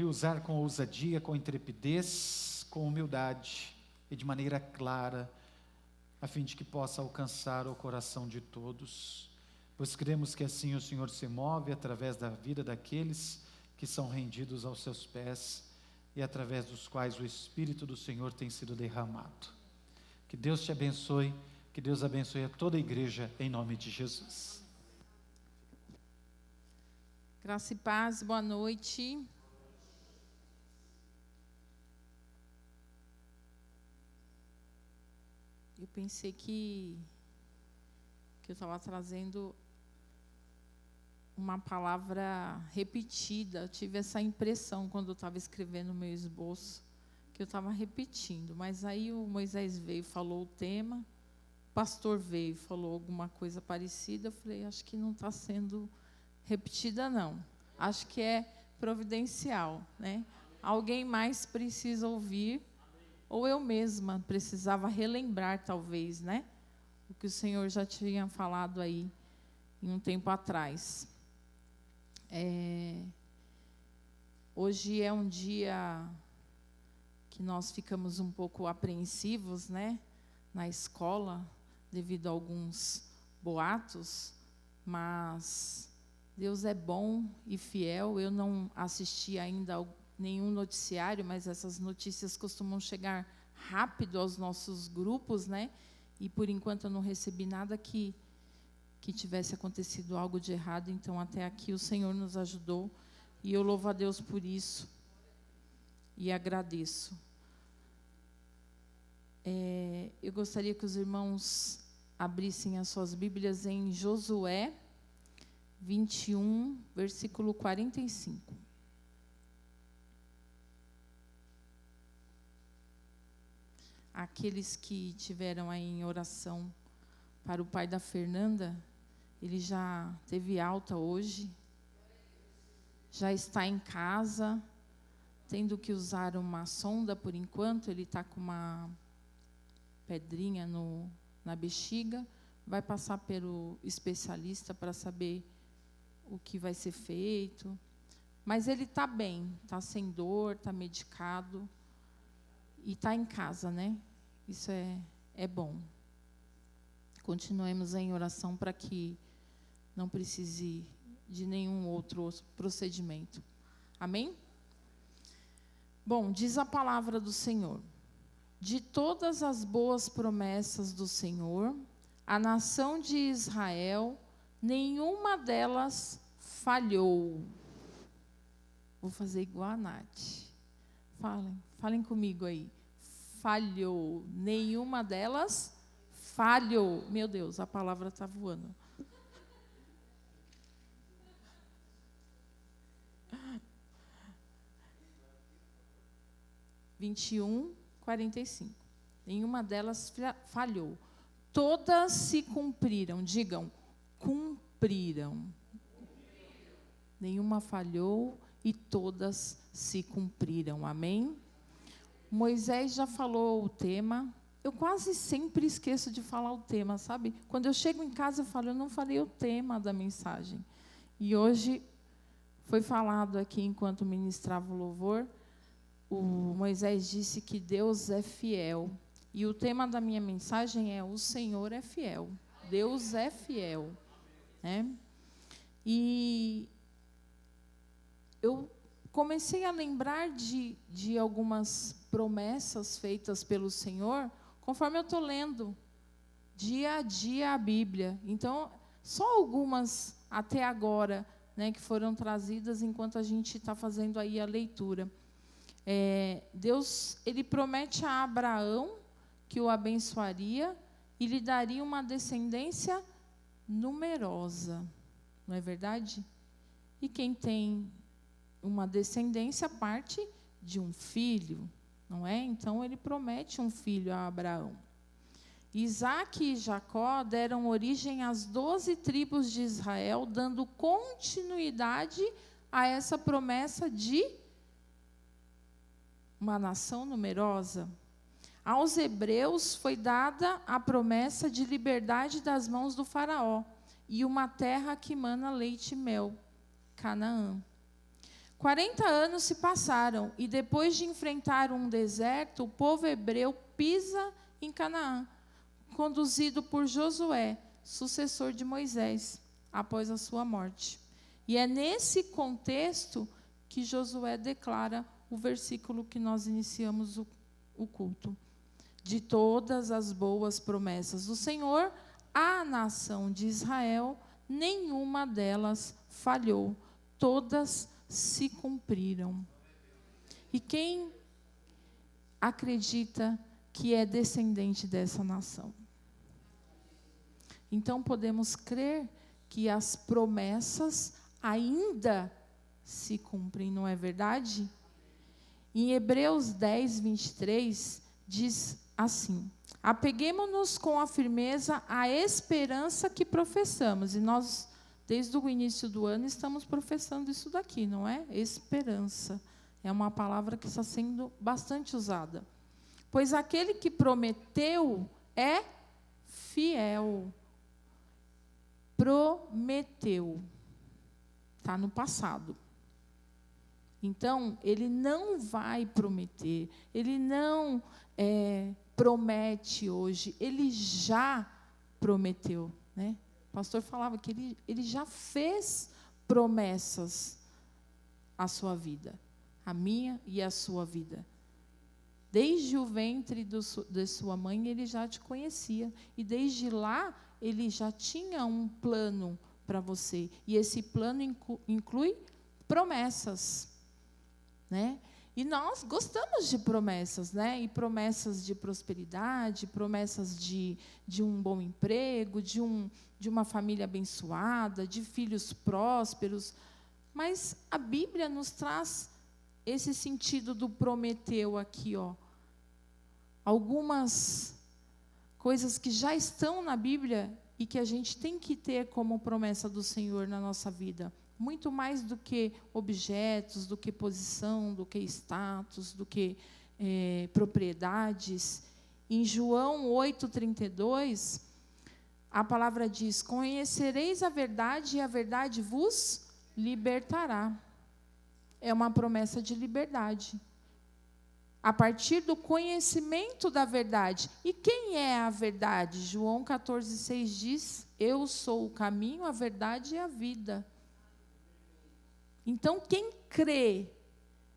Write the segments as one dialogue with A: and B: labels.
A: usar com ousadia, com intrepidez, com humildade e de maneira clara, a fim de que possa alcançar o coração de todos. Pois cremos que assim o Senhor se move através da vida daqueles que são rendidos aos seus pés e através dos quais o Espírito do Senhor tem sido derramado. Que Deus te abençoe, que Deus abençoe a toda a igreja, em nome de Jesus.
B: Graça e paz, boa noite. Eu pensei que eu estava trazendo uma palavra repetida. Eu tive essa impressão quando eu estava escrevendo o meu esboço, que eu estava repetindo. Mas aí o Moisés veio, falou o tema, o pastor veio, falou alguma coisa parecida. Eu falei, acho que não está sendo repetida, não. Acho que é providencial, né? Alguém mais precisa ouvir, ou eu mesma precisava relembrar, talvez, né? O que o Senhor já tinha falado aí em um tempo atrás. Hoje é um dia que nós ficamos um pouco apreensivos, né, na escola, devido a alguns boatos, mas Deus é bom e fiel. Eu não assisti ainda nenhum noticiário, mas essas notícias costumam chegar rápido aos nossos grupos, né, e por enquanto eu não recebi nada que tivesse acontecido algo de errado. Então, até aqui o Senhor nos ajudou, e eu louvo a Deus por isso, e agradeço. Eu gostaria que os irmãos abrissem as suas Bíblias em Josué 21, versículo 45. Aqueles que tiveram aí em oração para o pai da Fernanda, ele já teve alta hoje, já está em casa, tendo que usar uma sonda por enquanto. Ele está com uma pedrinha na bexiga, vai passar pelo especialista para saber o que vai ser feito. Mas ele está bem, está sem dor, está medicado e está em casa, né? Isso é bom. Continuemos em oração para que não precise de nenhum outro procedimento. Amém? Bom, diz a palavra do Senhor: de todas as boas promessas do Senhor, a nação de Israel, nenhuma delas falhou. Vou fazer igual a Nath. Falem comigo aí. Falhou. Nenhuma delas falhou. Meu Deus, a palavra está voando. (21, 45). Nenhuma delas falhou. Todas se cumpriram. Digam, cumpriram. Nenhuma falhou e todas se cumpriram. Amém? Moisés já falou o tema. Eu quase sempre esqueço de falar o tema, sabe? Quando eu chego em casa, eu falo, eu não falei o tema da mensagem. E hoje foi falado aqui, enquanto ministrava o louvor, o Moisés disse que Deus é fiel. E o tema da minha mensagem é: o Senhor é fiel. Deus é fiel. Né? E eu comecei a lembrar de algumas promessas feitas pelo Senhor, conforme eu estou lendo dia a dia a Bíblia. Então, só algumas até agora, né, que foram trazidas enquanto a gente está fazendo aí a leitura. Deus, ele promete a Abraão que o abençoaria e lhe daria uma descendência numerosa. Não é verdade? E quem tem uma descendência parte de um filho, não é? Então, ele promete um filho a Abraão. Isaque e Jacó deram origem às 12 tribos de Israel, dando continuidade a essa promessa de uma nação numerosa. Aos hebreus foi dada a promessa de liberdade das mãos do faraó e uma terra que mana leite e mel, Canaã. 40 anos se passaram, e depois de enfrentar um deserto, o povo hebreu pisa em Canaã, conduzido por Josué, sucessor de Moisés, após a sua morte. E é nesse contexto que Josué declara o versículo que nós iniciamos o culto. De todas as boas promessas do Senhor, à nação de Israel, nenhuma delas falhou, todas se cumpriram. E quem acredita que é descendente dessa nação? Então podemos crer que as promessas ainda se cumprem, não é verdade? Em Hebreus 10, 23, diz assim: apeguemo-nos com a firmeza à esperança que professamos. E nós, desde o início do ano, estamos professando isso daqui, não é? Esperança. É uma palavra que está sendo bastante usada. Pois aquele que prometeu é fiel. Prometeu. Está no passado. Então, ele não vai prometer, ele não promete hoje, ele já prometeu, né? O pastor falava que ele já fez promessas à sua vida, a minha e a sua vida. Desde o ventre de sua mãe, ele já te conhecia, e desde lá, ele já tinha um plano para você, e esse plano inclui promessas, né? E nós gostamos de promessas, né? E promessas de prosperidade, promessas de um bom emprego, de uma família abençoada, de filhos prósperos. Mas a Bíblia nos traz esse sentido do prometeu aqui, ó. Algumas coisas que já estão na Bíblia e que a gente tem que ter como promessa do Senhor na nossa vida. Muito mais do que objetos, do que posição, do que status, do que propriedades. Em João 8,32, a palavra diz: conhecereis a verdade e a verdade vos libertará. É uma promessa de liberdade. A partir do conhecimento da verdade. E quem é a verdade? João 14,6 diz: eu sou o caminho, a verdade e a vida. Então, quem crê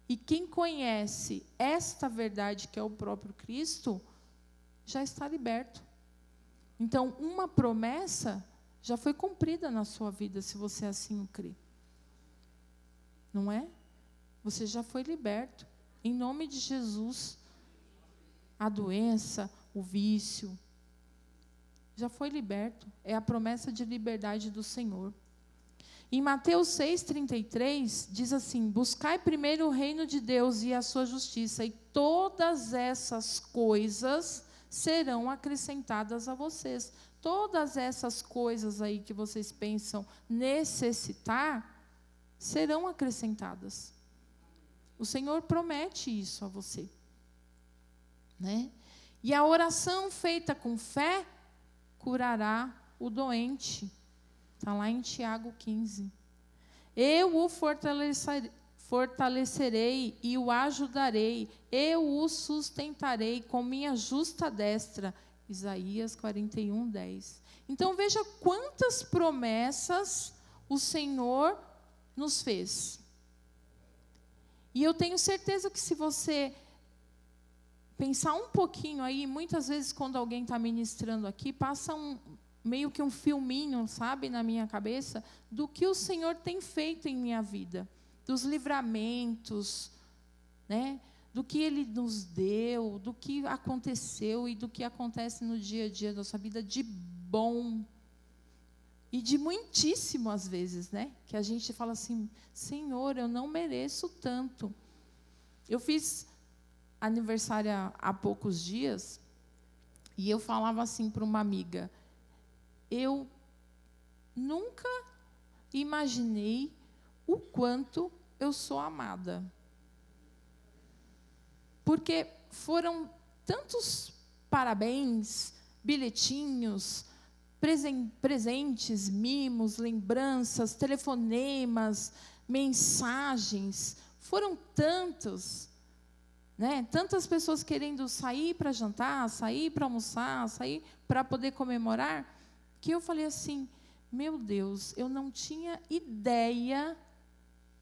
B: e quem conhece esta verdade, que é o próprio Cristo, já está liberto. Então, uma promessa já foi cumprida na sua vida, se você assim o crê. Não é? Você já foi liberto. Em nome de Jesus, a doença, o vício, já foi liberto. É a promessa de liberdade do Senhor. Em Mateus 6,33, diz assim: buscai primeiro o reino de Deus e a sua justiça, e todas essas coisas serão acrescentadas a vocês. Todas essas coisas aí que vocês pensam necessitar, serão acrescentadas. O Senhor promete isso a você, né? E a oração feita com fé curará o doente. Está lá em Tiago 15. Eu o fortalecerei e o ajudarei. Eu o sustentarei com minha justa destra. Isaías 41:10. Então veja quantas promessas o Senhor nos fez. E eu tenho certeza que se você pensar um pouquinho aí, muitas vezes quando alguém está ministrando aqui, passa meio que um filminho, sabe, na minha cabeça, do que o Senhor tem feito em minha vida, dos livramentos, né, do que Ele nos deu, do que aconteceu e do que acontece no dia a dia da nossa vida de bom e de muitíssimo às vezes, né, que a gente fala assim: Senhor, eu não mereço tanto. Eu fiz aniversário há poucos dias e eu falava assim para uma amiga: eu nunca imaginei o quanto eu sou amada. Porque foram tantos parabéns, bilhetinhos, presentes, mimos, lembranças, telefonemas, mensagens, foram tantos, né? Tantas pessoas querendo sair para jantar, sair para almoçar, sair para poder comemorar, que eu falei assim, meu Deus, eu não tinha ideia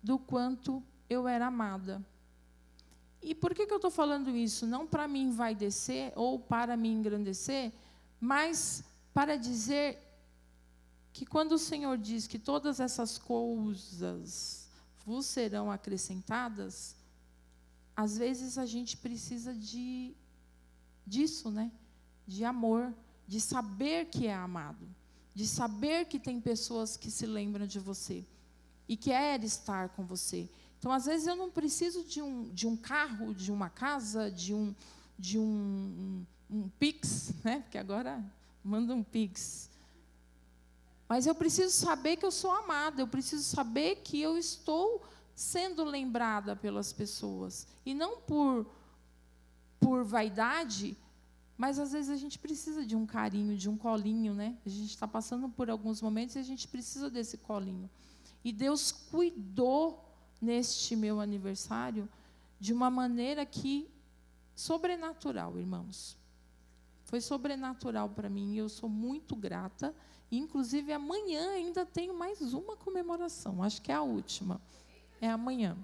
B: do quanto eu era amada. E por que eu estou falando isso? Não para me envaidecer ou para me engrandecer, mas para dizer que quando o Senhor diz que todas essas coisas vos serão acrescentadas, às vezes a gente precisa disso, né? De amor, de saber que é amado, de saber que tem pessoas que se lembram de você e querem estar com você. Então, às vezes, eu não preciso de um carro, de uma casa, de um Pix, né? Porque agora manda um Pix. Mas eu preciso saber que eu sou amada, eu preciso saber que eu estou sendo lembrada pelas pessoas. E não por vaidade, mas às vezes a gente precisa de um carinho, de um colinho, né? A gente está passando por alguns momentos e a gente precisa desse colinho. E Deus cuidou neste meu aniversário de uma maneira que sobrenatural, irmãos. Foi sobrenatural para mim e eu sou muito grata. Inclusive, amanhã ainda tenho mais uma comemoração. Acho que é a última. É amanhã.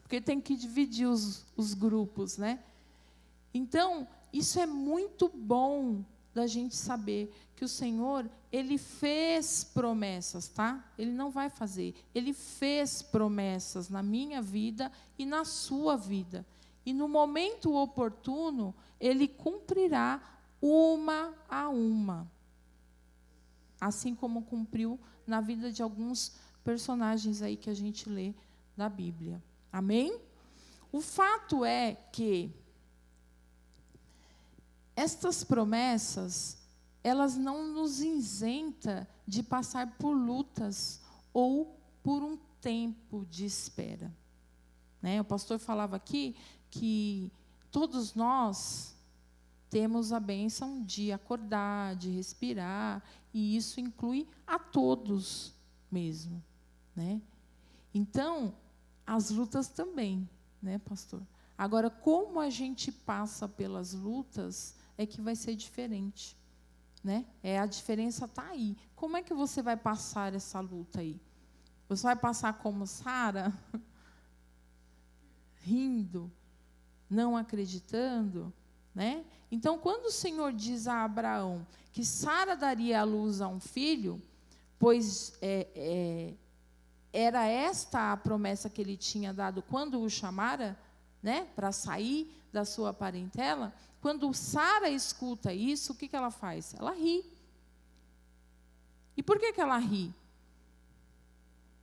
B: Porque tem que dividir os grupos, né? Então, isso é muito bom da gente saber que o Senhor, Ele fez promessas, tá? Ele não vai fazer. Ele fez promessas na minha vida e na sua vida. E no momento oportuno, Ele cumprirá uma a uma. Assim como cumpriu na vida de alguns personagens aí que a gente lê da Bíblia. Amém? O fato é que estas promessas, elas não nos isentam de passar por lutas ou por um tempo de espera. Né? O pastor falava aqui que todos nós temos a bênção de acordar, de respirar, e isso inclui a todos mesmo, né? Então, as lutas também, né, pastor? Agora, como a gente passa pelas lutas é que vai ser diferente, né? A diferença está aí. Como é que você vai passar essa luta aí? Você vai passar como Sara, rindo, não acreditando, né? Então, quando o Senhor diz a Abraão que Sara daria à luz a um filho, pois era esta a promessa que ele tinha dado quando o chamara, né, para sair da sua parentela. Quando Sara escuta isso, o que ela faz? Ela ri. E por que ela ri?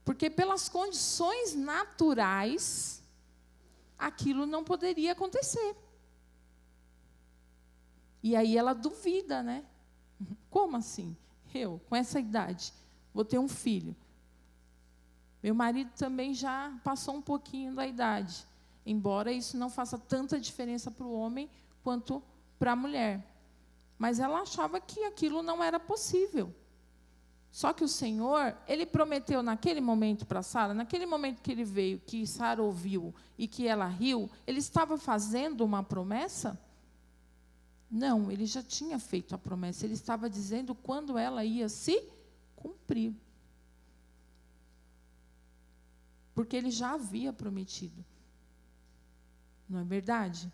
B: Porque pelas condições naturais, aquilo não poderia acontecer. E aí ela duvida, né? Como assim? Eu, com essa idade, vou ter um filho. Meu marido também já passou um pouquinho da idade, embora isso não faça tanta diferença para o homem quanto para a mulher. Mas ela achava que aquilo não era possível. Só que o Senhor, Ele prometeu naquele momento para Sara, naquele momento que Ele veio, que Sara ouviu e que ela riu, Ele estava fazendo uma promessa? Não, Ele já tinha feito a promessa. Ele estava dizendo quando ela ia se cumprir. Porque Ele já havia prometido. Não é verdade?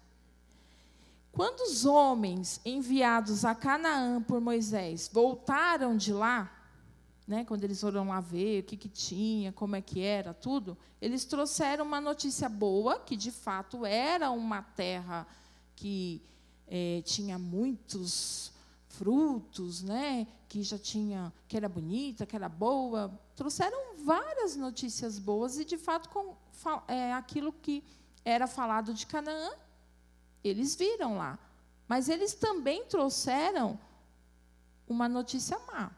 B: Quando os homens enviados a Canaã por Moisés voltaram de lá, né, quando eles foram lá ver o que tinha, como é que era, tudo, eles trouxeram uma notícia boa, que de fato era uma terra que tinha muitos frutos, né, que já tinha, que era bonita, que era boa. Trouxeram várias notícias boas e, de fato, aquilo que era falado de Canaã, eles viram lá. Mas eles também trouxeram uma notícia má.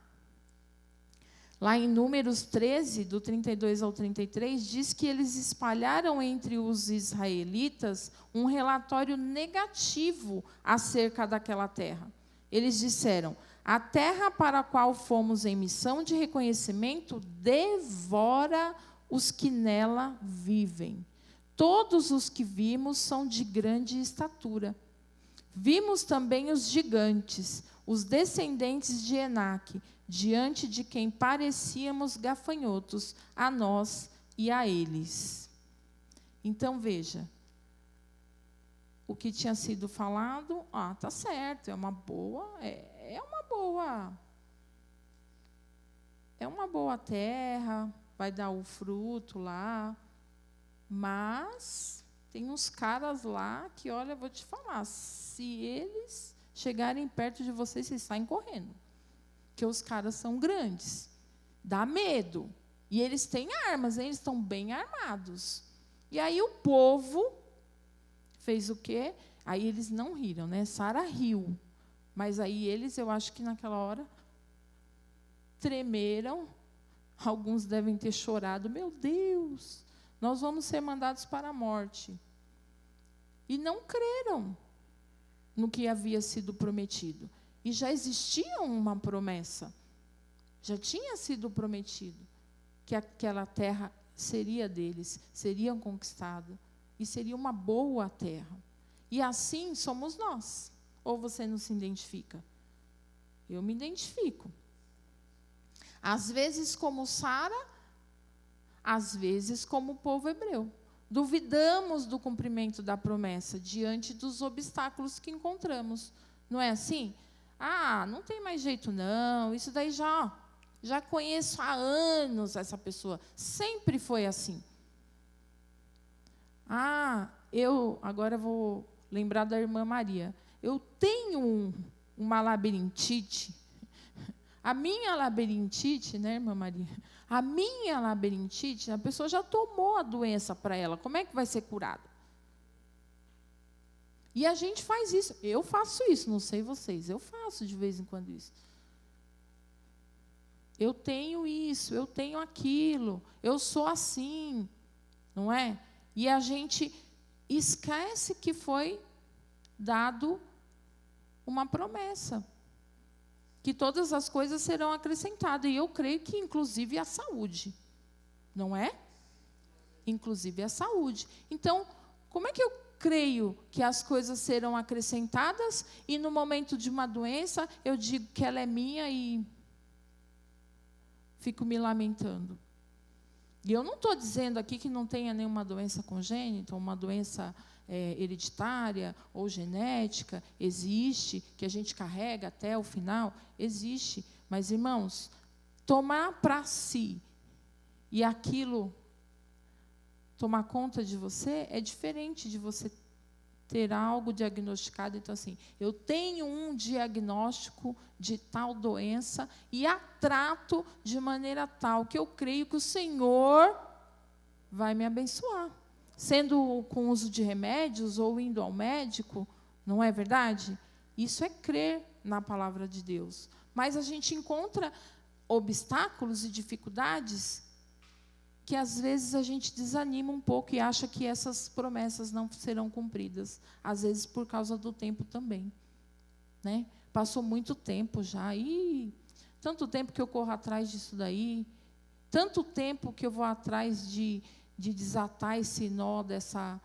B: Lá em Números 13, do 32 ao 33, diz que eles espalharam entre os israelitas um relatório negativo acerca daquela terra. Eles disseram: a terra para a qual fomos em missão de reconhecimento devora os que nela vivem. Todos os que vimos são de grande estatura. Vimos também os gigantes, os descendentes de Enaque, diante de quem parecíamos gafanhotos, a nós e a eles. Então, veja, o que tinha sido falado, tá certo, é uma boa terra, vai dar o fruto lá, mas tem uns caras lá que, olha, eu vou te falar, se eles chegarem perto de vocês, vocês saem correndo, porque os caras são grandes, dá medo, e eles têm armas, eles estão bem armados. E aí o povo fez o quê? Aí eles não riram, né? Sara riu, mas aí eles, eu acho que naquela hora, tremeram. Alguns devem ter chorado, meu Deus, nós vamos ser mandados para a morte. E não creram no que havia sido prometido. E já existia uma promessa, já tinha sido prometido, que aquela terra seria deles, seria conquistada, e seria uma boa terra. E assim somos nós. Ou você não se identifica? Eu me identifico. Às vezes como Sara, às vezes como o povo hebreu. Duvidamos do cumprimento da promessa diante dos obstáculos que encontramos. Não é assim? Não tem mais jeito não, isso daí já conheço há anos essa pessoa. Sempre foi assim. Agora vou lembrar da irmã Maria. Eu tenho uma labirintite. A minha labirintite, né, irmã Maria? A minha labirintite, a pessoa já tomou a doença para ela. Como é que vai ser curada? E a gente faz isso. Eu faço isso, não sei vocês. Eu faço de vez em quando isso. Eu tenho isso, eu tenho aquilo, eu sou assim, não é? E a gente esquece que foi dado uma promessa, que todas as coisas serão acrescentadas, e eu creio que inclusive a saúde, não é? Inclusive a saúde. Então, como é que eu creio que as coisas serão acrescentadas, e no momento de uma doença, eu digo que ela é minha e fico me lamentando? E eu não estou dizendo aqui que não tenha nenhuma doença congênita, uma doença hereditária ou genética, existe, que a gente carrega até o final, existe. Mas, irmãos, tomar para si e aquilo tomar conta de você é diferente de você ter algo diagnosticado. Então, assim, eu tenho um diagnóstico de tal doença e a trato de maneira tal que eu creio que o Senhor vai me abençoar. Sendo com uso de remédios ou indo ao médico, não é verdade? Isso é crer na palavra de Deus. Mas a gente encontra obstáculos e dificuldades que às vezes a gente desanima um pouco e acha que essas promessas não serão cumpridas. Às vezes por causa do tempo também, né? Passou muito tempo já, tanto tempo que eu corro atrás disso daí, tanto tempo que eu vou atrás de desatar esse nó dessa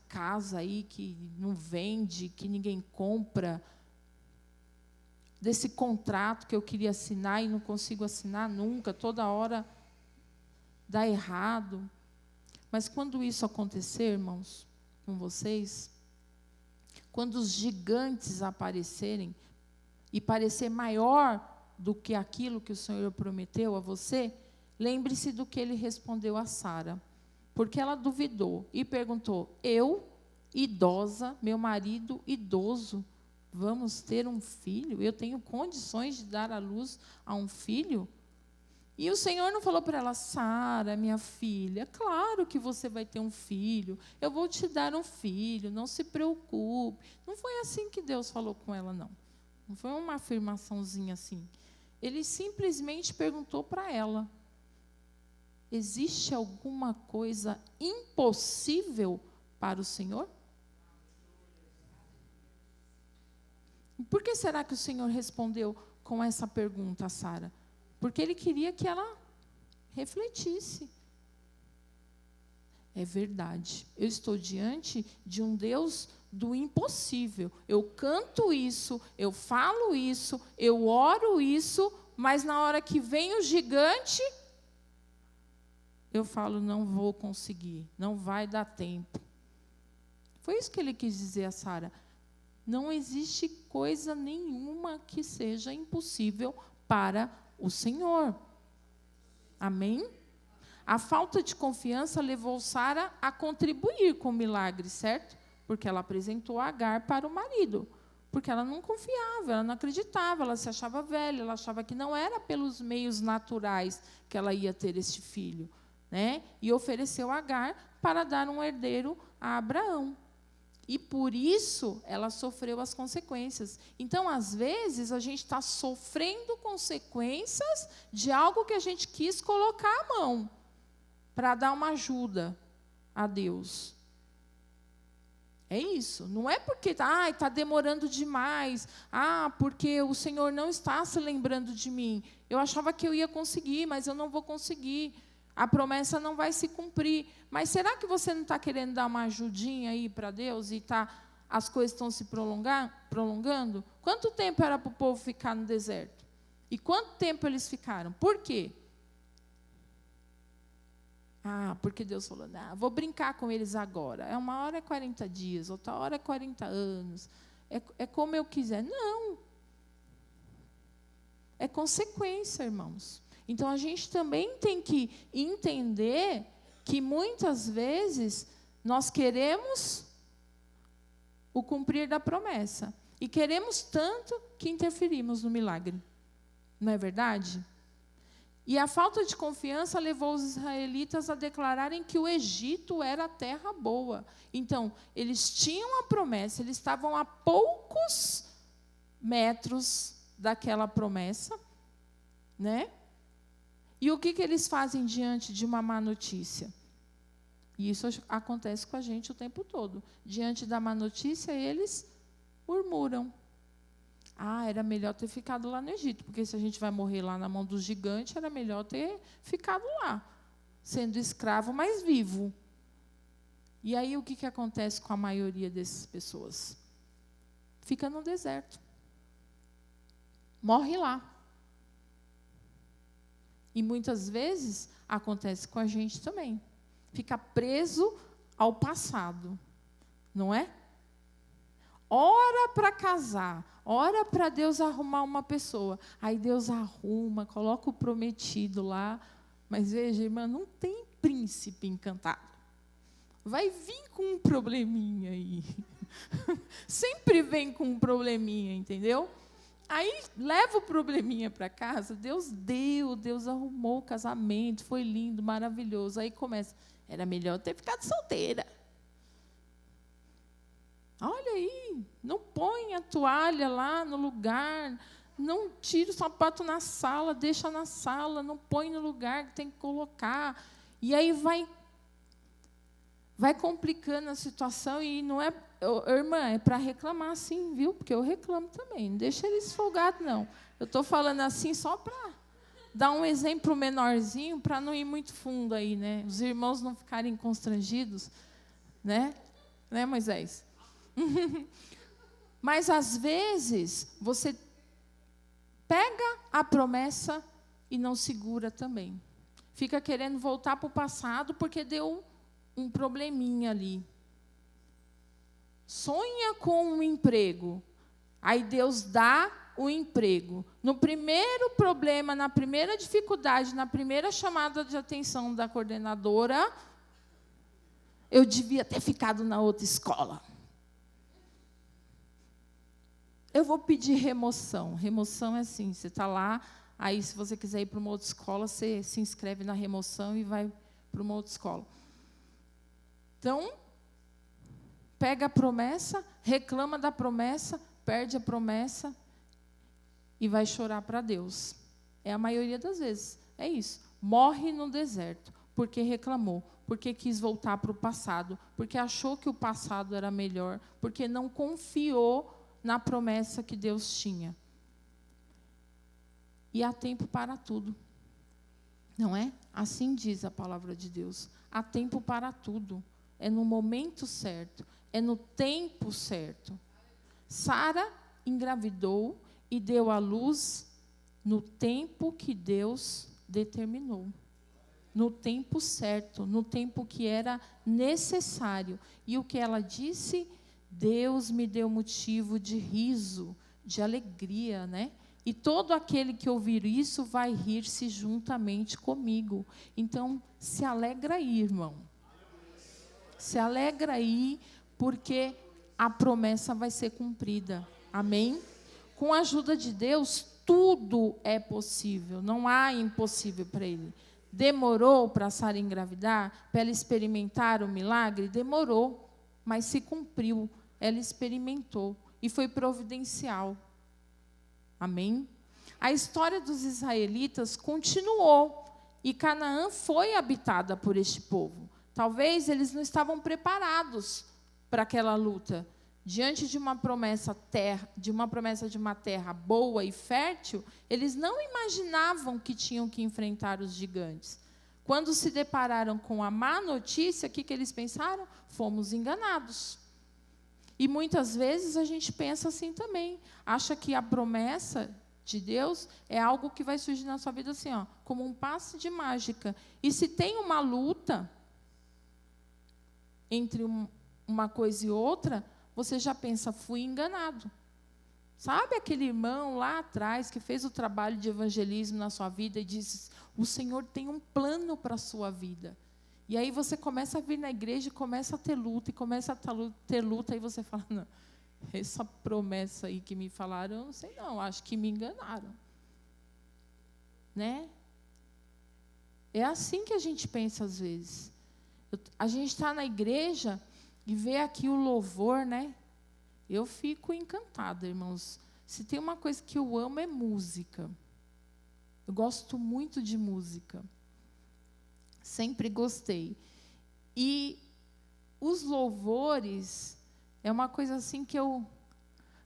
B: casa aí que não vende, que ninguém compra, desse contrato que eu queria assinar e não consigo assinar nunca, toda hora dá errado. Mas quando isso acontecer, irmãos, com vocês, quando os gigantes aparecerem e parecer maior do que aquilo que o Senhor prometeu a você, lembre-se do que ele respondeu a Sara. Porque ela duvidou e perguntou: eu, idosa, meu marido idoso, vamos ter um filho? Eu tenho condições de dar à luz a um filho? E o Senhor não falou para ela: Sara, minha filha, claro que você vai ter um filho, eu vou te dar um filho, não se preocupe. Não foi assim que Deus falou com ela, não. Não foi uma afirmaçãozinha assim. Ele simplesmente perguntou para ela: existe alguma coisa impossível para o Senhor? Por que será que o Senhor respondeu com essa pergunta a Sara? Porque Ele queria que ela refletisse. É verdade. Eu estou diante de um Deus do impossível. Eu canto isso, eu falo isso, eu oro isso, mas na hora que vem o gigante, eu falo, não vou conseguir, não vai dar tempo. Foi isso que ele quis dizer a Sara. Não existe coisa nenhuma que seja impossível para o Senhor. Amém? A falta de confiança levou Sara a contribuir com o milagre, certo? Porque ela apresentou Agar para o marido. Porque ela não confiava, ela não acreditava, ela se achava velha, ela achava que não era pelos meios naturais que ela ia ter este filho, né? E ofereceu Agar para dar um herdeiro a Abraão. E por isso ela sofreu as consequências. Então, às vezes, a gente está sofrendo consequências de algo que a gente quis colocar à mão para dar uma ajuda a Deus. É isso. Não é porque está demorando demais. Porque o Senhor não está se lembrando de mim. Eu achava que eu ia conseguir, mas eu não vou conseguir. A promessa não vai se cumprir. Mas será que você não está querendo dar uma ajudinha aí para Deus e as coisas estão se prolongando? Quanto tempo era para o povo ficar no deserto? E quanto tempo eles ficaram? Por quê? Porque Deus falou, vou brincar com eles agora. Uma hora é 40 dias, outra hora é 40 anos. É como eu quiser. Não. É consequência, irmãos. Então, a gente também tem que entender que, muitas vezes, nós queremos o cumprir da promessa. E queremos tanto que interferimos no milagre. Não é verdade? E a falta de confiança levou os israelitas a declararem que o Egito era a terra boa. Então, eles tinham a promessa, eles estavam a poucos metros daquela promessa, né? E o que eles fazem diante de uma má notícia? E isso acontece com a gente o tempo todo. Diante da má notícia, eles murmuram. Era melhor ter ficado lá no Egito, porque se a gente vai morrer lá na mão do gigante, era melhor ter ficado lá, sendo escravo, mas vivo. E aí o que acontece com a maioria dessas pessoas? Fica no deserto. Morre lá. E muitas vezes acontece com a gente também. Fica preso ao passado, não é? Ora para casar, ora para Deus arrumar uma pessoa. Aí Deus arruma, coloca o prometido lá. Mas veja, irmã, não tem príncipe encantado. Vai vir com um probleminha aí. Sempre vem com um probleminha, entendeu? Aí leva o probleminha para casa, Deus arrumou o casamento, foi lindo, maravilhoso. Aí começa, era melhor ter ficado solteira. Olha aí, não põe a toalha lá no lugar, não tira o sapato na sala, deixa na sala, não põe no lugar que tem que colocar. E aí vai complicando a situação e não é... Irmã, é para reclamar sim, viu? Porque eu reclamo também. Não deixa eles folgados, não. Eu estou falando assim só para dar um exemplo menorzinho, para não ir muito fundo aí, né? Os irmãos não ficarem constrangidos, né? Né, Moisés? Mas, às vezes, você pega a promessa e não segura também. Fica querendo voltar para o passado porque deu um probleminha ali. Sonha com um emprego. Aí Deus dá o emprego. No primeiro problema, na primeira dificuldade, na primeira chamada de atenção da coordenadora, eu devia ter ficado na outra escola. Eu vou pedir remoção. Remoção é assim, você está lá, aí se você quiser ir para uma outra escola, você se inscreve na remoção e vai para uma outra escola. Então, pega a promessa, reclama da promessa, perde a promessa e vai chorar para Deus. É a maioria das vezes. É isso. Morre no deserto, porque reclamou, porque quis voltar para o passado, porque achou que o passado era melhor, porque não confiou na promessa que Deus tinha. E há tempo para tudo. Não é? Assim diz a palavra de Deus. há tempo para tudo. É no momento certo, é no tempo certo. Sara engravidou e deu à luz no tempo que Deus determinou. No tempo certo, no tempo que era necessário. E o que ela disse? Deus me deu motivo de riso, de alegria, né? E todo aquele que ouvir isso vai rir-se juntamente comigo. Então, se alegra aí, irmão. Se alegra aí, porque a promessa vai ser cumprida. Amém? Com a ajuda de Deus, tudo é possível. Não há impossível para Ele. Demorou para Sara engravidar? Para ela experimentar o milagre? Demorou, mas se cumpriu. Ela experimentou e foi providencial. Amém? A história dos israelitas continuou e Canaã foi habitada por este povo. Talvez eles não estavam preparados para aquela luta. Diante de uma promessa de uma terra boa e fértil, eles não imaginavam que tinham que enfrentar os gigantes. Quando se depararam com a má notícia, o que eles pensaram? Fomos enganados. E muitas vezes a gente pensa assim também. Acha que a promessa de Deus é algo que vai surgir na sua vida assim, ó, como um passe de mágica. E se tem uma luta entre uma coisa e outra, você já pensa, fui enganado. Sabe aquele irmão lá atrás que fez o trabalho de evangelismo na sua vida e disse, o Senhor tem um plano para a sua vida. E aí você começa a vir na igreja e começa a ter luta, e começa a ter luta, e você fala, não, essa promessa aí que me falaram, eu não sei não, acho que me enganaram. Né? É assim que a gente pensa às vezes. A gente está na igreja e vê aqui o louvor, né? Eu fico encantada, irmãos. Se tem uma coisa que eu amo é música. Eu gosto muito de música. Sempre gostei. E os louvores é uma coisa assim que eu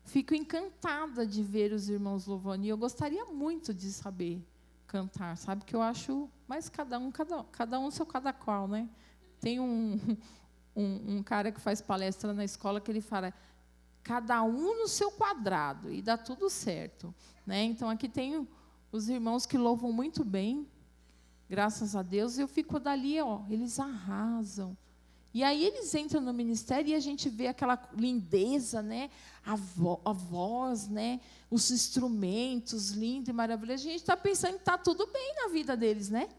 B: fico encantada de ver os irmãos louvando. E eu gostaria muito de saber cantar, sabe? Que eu acho, mas cada um seu cada qual, né? Tem um cara que faz palestra na escola que ele fala, cada um no seu quadrado, e dá tudo certo. Né? Então, aqui tem os irmãos que louvam muito bem, graças a Deus, e eu fico dali, ó, eles arrasam. E aí eles entram no ministério e a gente vê aquela lindeza, né? A voz, né? Os instrumentos lindos e maravilhosos. A gente está pensando que está tudo bem na vida deles, né?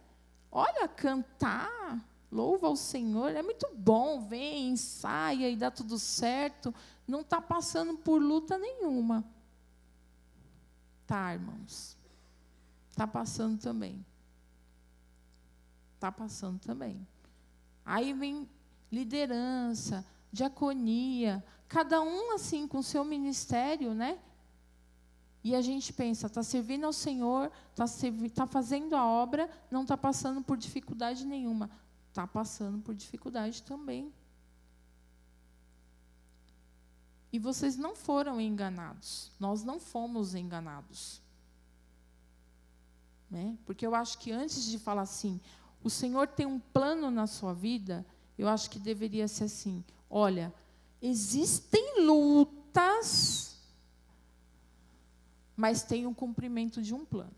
B: Olha, cantar, louva ao Senhor, é muito bom, vem, ensaia e dá tudo certo. Não está passando por luta nenhuma. Tá, irmãos? Está passando também. Está passando também. Aí vem liderança, diaconia, cada um assim com o seu ministério, né? E a gente pensa, está servindo ao Senhor, está fazendo a obra, não está passando por dificuldade nenhuma. Está passando por dificuldade também. E vocês não foram enganados. Nós não fomos enganados. Né? Porque eu acho que antes de falar assim, o Senhor tem um plano na sua vida, eu acho que deveria ser assim, olha, existem lutas, mas tem o cumprimento de um plano.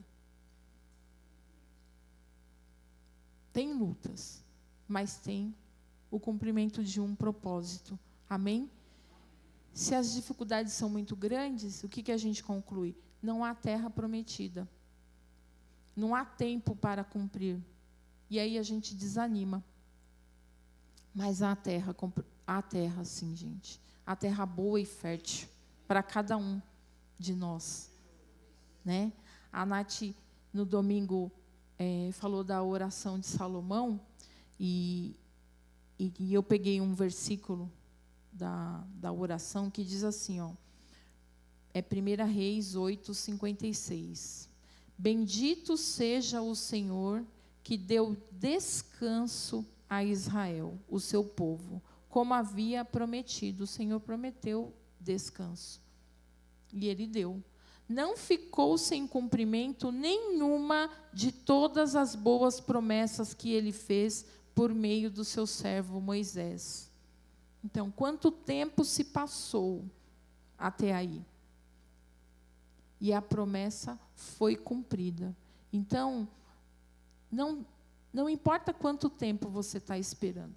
B: Tem lutas, mas tem o cumprimento de um propósito. Amém? Se as dificuldades são muito grandes, o que a gente conclui? Não há terra prometida. Não há tempo para cumprir. E aí a gente desanima. Mas há terra sim, gente. Há terra boa e fértil para cada um de nós. Né? A Nath, no domingo, falou da oração de Salomão, e eu peguei um versículo da oração que diz assim, ó, é 1 Reis 8:56. Bendito seja o Senhor que deu descanso a Israel, o seu povo, como havia prometido. O Senhor prometeu descanso. E Ele deu. Não ficou sem cumprimento nenhuma de todas as boas promessas que Ele fez por meio do seu servo Moisés. Então, quanto tempo se passou até aí? E a promessa foi cumprida. Então, não importa quanto tempo você está esperando.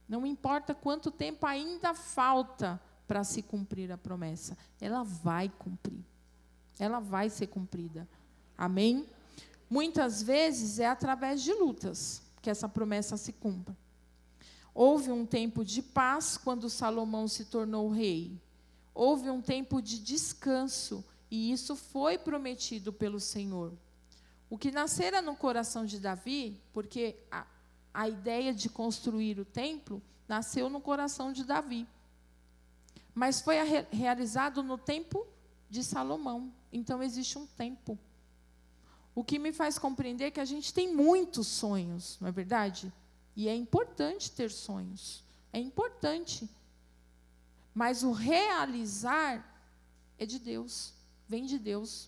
B: Não importa quanto tempo ainda falta para se cumprir a promessa. Ela vai cumprir. Ela vai ser cumprida. Amém? Muitas vezes é através de lutas que essa promessa se cumpre. Houve um tempo de paz quando Salomão se tornou rei. Houve um tempo de descanso, e isso foi prometido pelo Senhor. O que nascera no coração de Davi, porque a ideia de construir o templo nasceu no coração de Davi. Mas foi realizado no tempo de Salomão. Então, existe um tempo. O que me faz compreender que a gente tem muitos sonhos, não é verdade? E é importante ter sonhos. É importante. Mas o realizar é de Deus. Vem de Deus.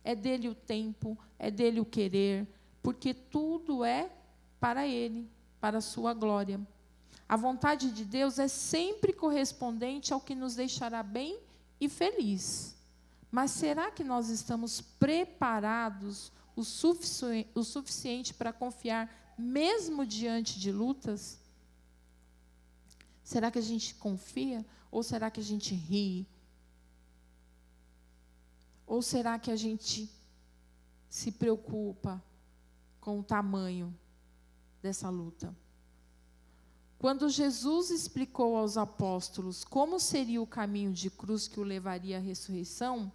B: É dele o tempo, é dele o querer, porque tudo é para ele, para a sua glória. A vontade de Deus é sempre correspondente ao que nos deixará bem e feliz. Mas será que nós estamos preparados o suficiente para confiar, mesmo diante de lutas? Será que a gente confia? Ou será que a gente ri? Ou será que a gente se preocupa com o tamanho dessa luta? Quando Jesus explicou aos apóstolos como seria o caminho de cruz que o levaria à ressurreição,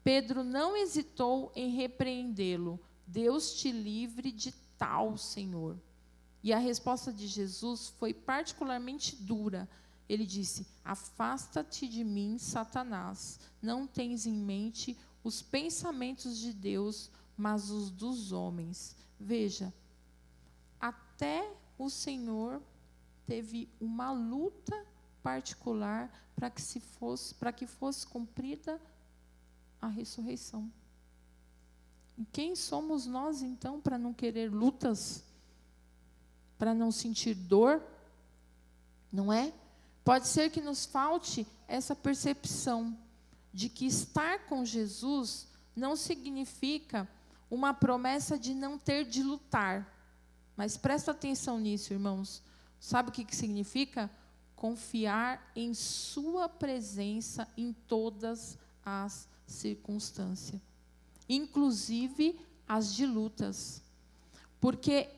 B: Pedro não hesitou em repreendê-lo. Deus te livre de tal, Senhor. E a resposta de Jesus foi particularmente dura. Ele disse: afasta-te de mim, Satanás. Não tens em mente os pensamentos de Deus, mas os dos homens. Veja, até o Senhor teve uma luta particular para que fosse cumprida a ressurreição. E quem somos nós, então, para não querer lutas? Para não sentir dor? Não é? Pode ser que nos falte essa percepção de que estar com Jesus não significa uma promessa de não ter de lutar. Mas presta atenção nisso, irmãos. Sabe o que significa? Confiar em sua presença em todas as circunstâncias, inclusive as de lutas. Porque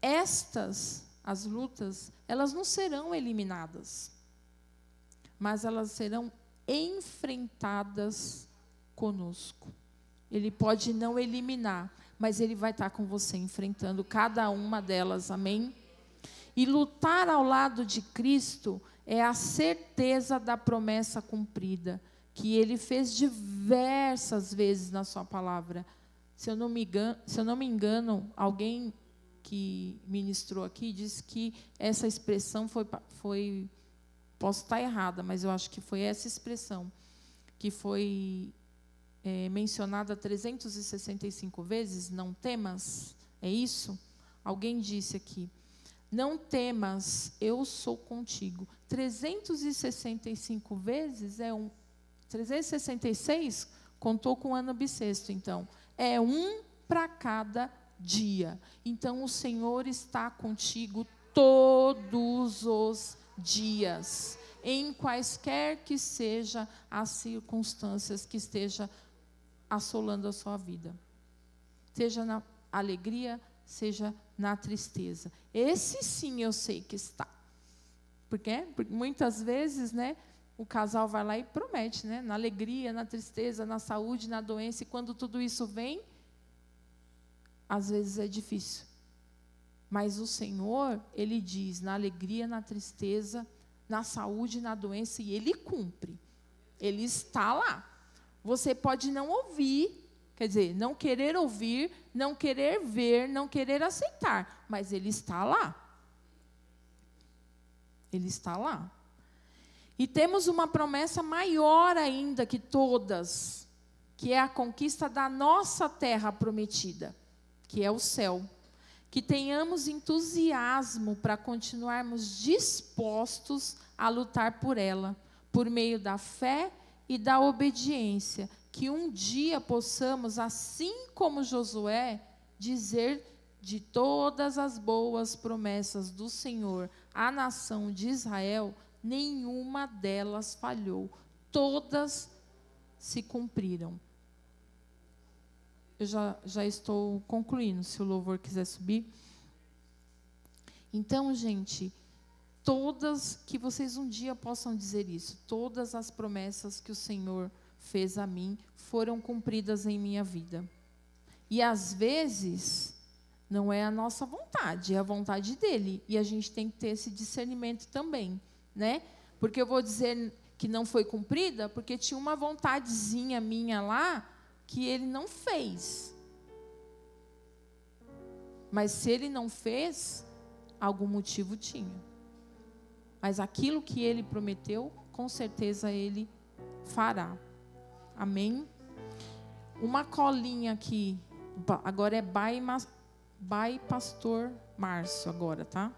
B: as lutas, elas não serão eliminadas, mas elas serão enfrentadas conosco. Ele pode não eliminar, mas ele vai estar com você enfrentando cada uma delas, amém? E lutar ao lado de Cristo é a certeza da promessa cumprida, que ele fez diversas vezes na sua palavra. Se eu não me engano, alguém que ministrou aqui disse que essa expressão foi posso estar errada, mas eu acho que foi essa expressão que foi mencionada 365 vezes, não temas, é isso? Alguém disse aqui, não temas, eu sou contigo. 365 vezes 366 contou com o ano bissexto, então. É um para cada dia. Então, o Senhor está contigo todos os dias, em quaisquer que sejam as circunstâncias que esteja assolando a sua vida. Seja na alegria, seja na tristeza. Esse sim eu sei que está. Por quê? Porque muitas vezes, né, o casal vai lá e promete, né, na alegria, na tristeza, na saúde, na doença, e quando tudo isso vem, às vezes é difícil. Mas o Senhor, Ele diz, na alegria, na tristeza, na saúde, na doença, e Ele cumpre. Ele está lá. Você pode não ouvir, quer dizer, não querer ouvir, não querer ver, não querer aceitar, mas Ele está lá. Ele está lá. E temos uma promessa maior ainda que todas, que é a conquista da nossa terra prometida, que é o céu. que tenhamos entusiasmo para continuarmos dispostos a lutar por ela, por meio da fé e da obediência, que um dia possamos, assim como Josué, dizer de todas as boas promessas do Senhor à nação de Israel, nenhuma delas falhou, todas se cumpriram. Eu já estou concluindo, se o louvor quiser subir. Então, gente, que vocês um dia possam dizer isso, todas as promessas que o Senhor fez a mim foram cumpridas em minha vida. E às vezes não é a nossa vontade, é a vontade dele, e a gente tem que ter esse discernimento também, né? Porque eu vou dizer que não foi cumprida porque tinha uma vontadezinha minha lá que ele não fez. Mas se ele não fez, algum motivo tinha. Mas aquilo que ele prometeu, com certeza ele fará. Amém? Uma colinha aqui, agora é by Pastor Márcio agora, tá?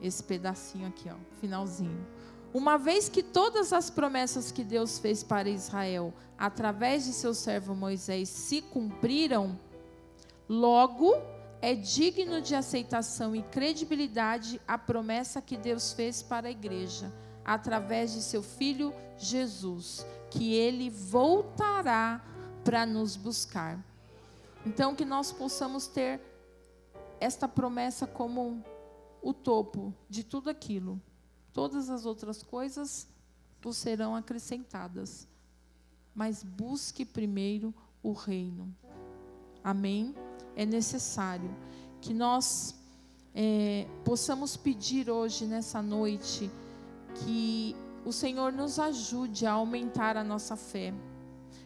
B: Esse pedacinho aqui, ó, finalzinho. Uma vez que todas as promessas que Deus fez para Israel, através de seu servo Moisés, se cumpriram, logo é digno de aceitação e credibilidade a promessa que Deus fez para a igreja, através de seu Filho Jesus, que ele voltará para nos buscar. Então, que nós possamos ter esta promessa como o topo de tudo aquilo. Todas as outras coisas vos serão acrescentadas. Mas busque primeiro o reino. Amém? É necessário que nós possamos pedir hoje, nessa noite, que o Senhor nos ajude a aumentar a nossa fé.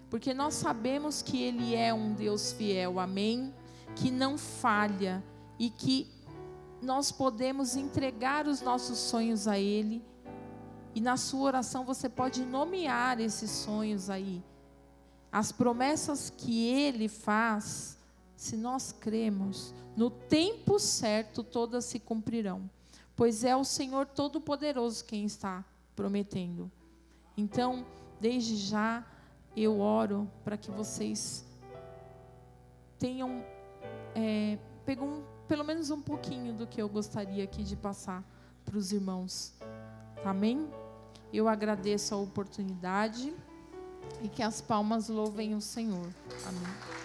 B: Porque nós sabemos que Ele é um Deus fiel, amém? Que não falha e que nós podemos entregar os nossos sonhos a Ele, e na sua oração você pode nomear esses sonhos aí. As promessas que Ele faz, se nós cremos, no tempo certo todas se cumprirão, pois é o Senhor Todo-Poderoso quem está prometendo. Então, desde já, eu oro para que vocês tenham pelo menos um pouquinho do que eu gostaria aqui de passar para os irmãos. Amém? Eu agradeço a oportunidade e que as palmas louvem o Senhor. Amém.